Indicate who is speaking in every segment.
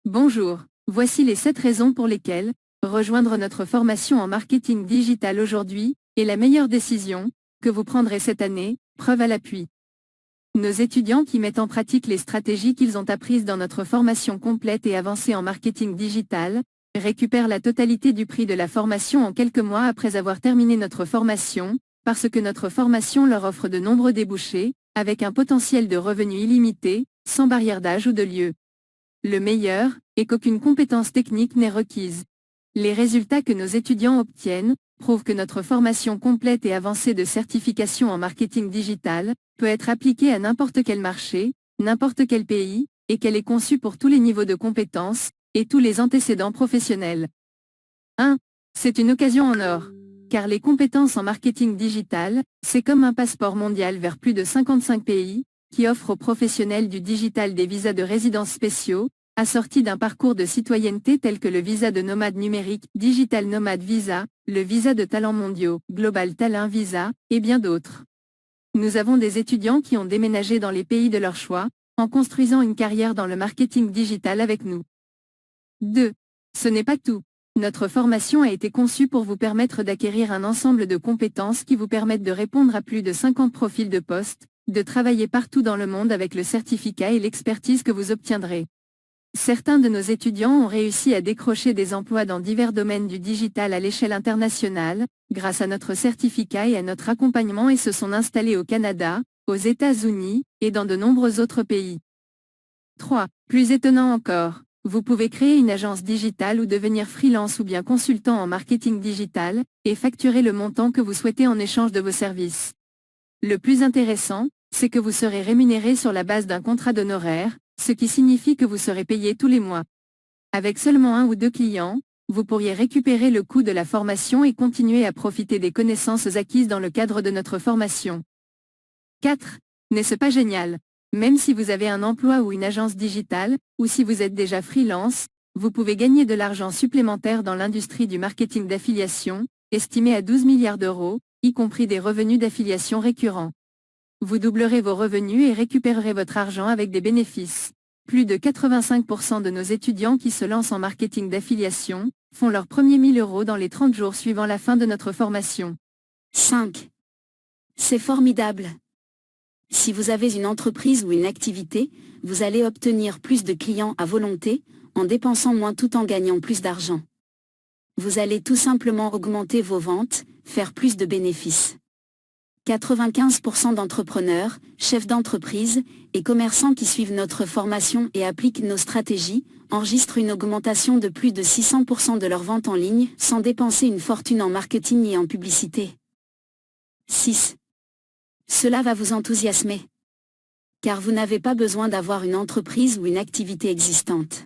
Speaker 1: Bonjour, voici les 7 raisons pour lesquelles rejoindre notre formation en marketing digital aujourd'hui est la meilleure décision que vous prendrez cette année, preuve à l'appui. Nos étudiants qui mettent en pratique les stratégies qu'ils ont apprises dans notre formation complète et avancée en marketing digital récupèrent la totalité du prix de la formation en quelques mois après avoir terminé notre formation, parce que notre formation leur offre de nombreux débouchés, avec un potentiel de revenus illimité, sans barrière d'âge ou de lieu. Le meilleur est qu'aucune compétence technique n'est requise. Les résultats que nos étudiants obtiennent prouvent que notre formation complète et avancée de certification en marketing digital peut être appliquée à n'importe quel marché, n'importe quel pays, et qu'elle est conçue pour tous les niveaux de compétences et tous les antécédents professionnels. 1. C'est une occasion en or. Car les compétences en marketing digital, c'est comme un passeport mondial vers plus de 55 pays, qui offre aux professionnels du digital des visas de résidence spéciaux, assortis d'un parcours de citoyenneté tel que le visa de nomade numérique, Digital Nomad Visa, le visa de talents mondiaux, Global Talent Visa, et bien d'autres. Nous avons des étudiants qui ont déménagé dans les pays de leur choix, en construisant une carrière dans le marketing digital avec nous. 2. Ce n'est pas tout. Notre formation a été conçue pour vous permettre d'acquérir un ensemble de compétences qui vous permettent de répondre à plus de 50 profils de poste, de travailler partout dans le monde avec le certificat et l'expertise que vous obtiendrez. Certains de nos étudiants ont réussi à décrocher des emplois dans divers domaines du digital à l'échelle internationale, grâce à notre certificat et à notre accompagnement et se sont installés au Canada, aux États-Unis, et dans de nombreux autres pays. 3. Plus étonnant encore, vous pouvez créer une agence digitale ou devenir freelance ou bien consultant en marketing digital, et facturer le montant que vous souhaitez en échange de vos services. Le plus intéressant, c'est que vous serez rémunéré sur la base d'un contrat d'honoraires, ce qui signifie que vous serez payé tous les mois. Avec seulement 1 ou 2 clients, vous pourriez récupérer le coût de la formation et continuer à profiter des connaissances acquises dans le cadre de notre formation. 4. N'est-ce pas génial? Même si vous avez un emploi ou une agence digitale, ou si vous êtes déjà freelance, vous pouvez gagner de l'argent supplémentaire dans l'industrie du marketing d'affiliation, estimé à 12 milliards d'euros, y compris des revenus d'affiliation récurrents. Vous doublerez vos revenus et récupérerez votre argent avec des bénéfices. Plus de 85% de nos étudiants qui se lancent en marketing d'affiliation font leurs premiers 1000 euros dans les 30 jours suivant la fin de notre formation.
Speaker 2: 5. C'est formidable. Si vous avez une entreprise ou une activité, vous allez obtenir plus de clients à volonté, en dépensant moins tout en gagnant plus d'argent. Vous allez tout simplement augmenter vos ventes, faire plus de bénéfices. 95% d'entrepreneurs, chefs d'entreprise et commerçants qui suivent notre formation et appliquent nos stratégies, enregistrent une augmentation de plus de 600% de leurs ventes en ligne sans dépenser une fortune en marketing et en publicité. 6. Cela va vous enthousiasmer. Car vous n'avez pas besoin d'avoir une entreprise ou une activité existante.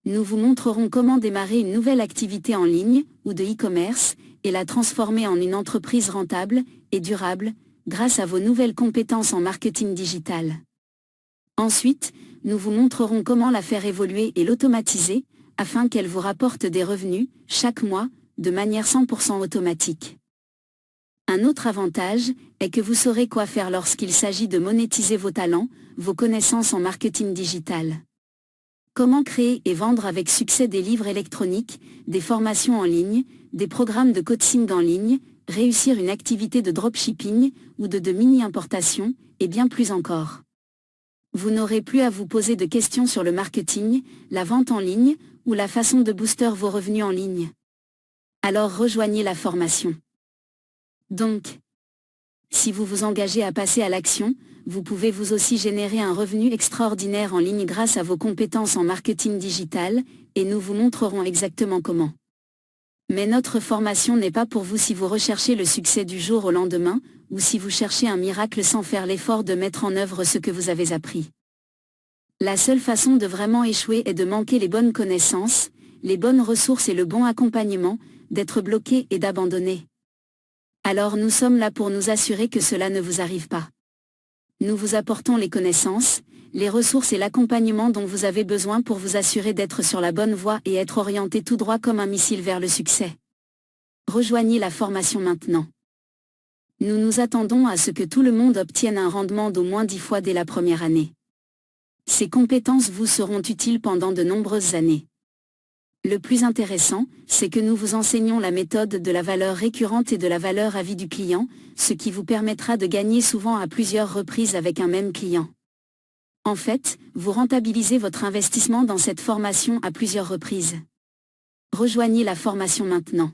Speaker 2: Nous vous montrerons comment démarrer une nouvelle activité en ligne, ou de e-commerce, et la transformer en une entreprise rentable et durable, grâce à vos nouvelles compétences en marketing digital. Ensuite, nous vous montrerons comment la faire évoluer et l'automatiser, afin qu'elle vous rapporte des revenus, chaque mois, de manière 100% automatique. Un autre avantage est que vous saurez quoi faire lorsqu'il s'agit de monétiser vos talents, vos connaissances en marketing digital. Comment créer et vendre avec succès des livres électroniques, des formations en ligne, des programmes de coaching en ligne, réussir une activité de dropshipping ou de mini-importation, et bien plus encore. Vous n'aurez plus à vous poser de questions sur le marketing, la vente en ligne, ou la façon de booster vos revenus en ligne. Alors rejoignez la formation. Donc, si vous vous engagez à passer à l'action, vous pouvez vous aussi générer un revenu extraordinaire en ligne grâce à vos compétences en marketing digital, et nous vous montrerons exactement comment. Mais notre formation n'est pas pour vous si vous recherchez le succès du jour au lendemain, ou si vous cherchez un miracle sans faire l'effort de mettre en œuvre ce que vous avez appris. La seule façon de vraiment échouer est de manquer les bonnes connaissances, les bonnes ressources et le bon accompagnement, d'être bloqué et d'abandonner. Alors nous sommes là pour nous assurer que cela ne vous arrive pas. Nous vous apportons les connaissances, les ressources et l'accompagnement dont vous avez besoin pour vous assurer d'être sur la bonne voie et être orienté tout droit comme un missile vers le succès. Rejoignez la formation maintenant. Nous nous attendons à ce que tout le monde obtienne un rendement d'au moins 10 fois dès la première année. Ces compétences vous seront utiles pendant de nombreuses années. Le plus intéressant, c'est que nous vous enseignons la méthode de la valeur récurrente et de la valeur à vie du client, ce qui vous permettra de gagner souvent à plusieurs reprises avec un même client. En fait, vous rentabilisez votre investissement dans cette formation à plusieurs reprises. Rejoignez la formation maintenant.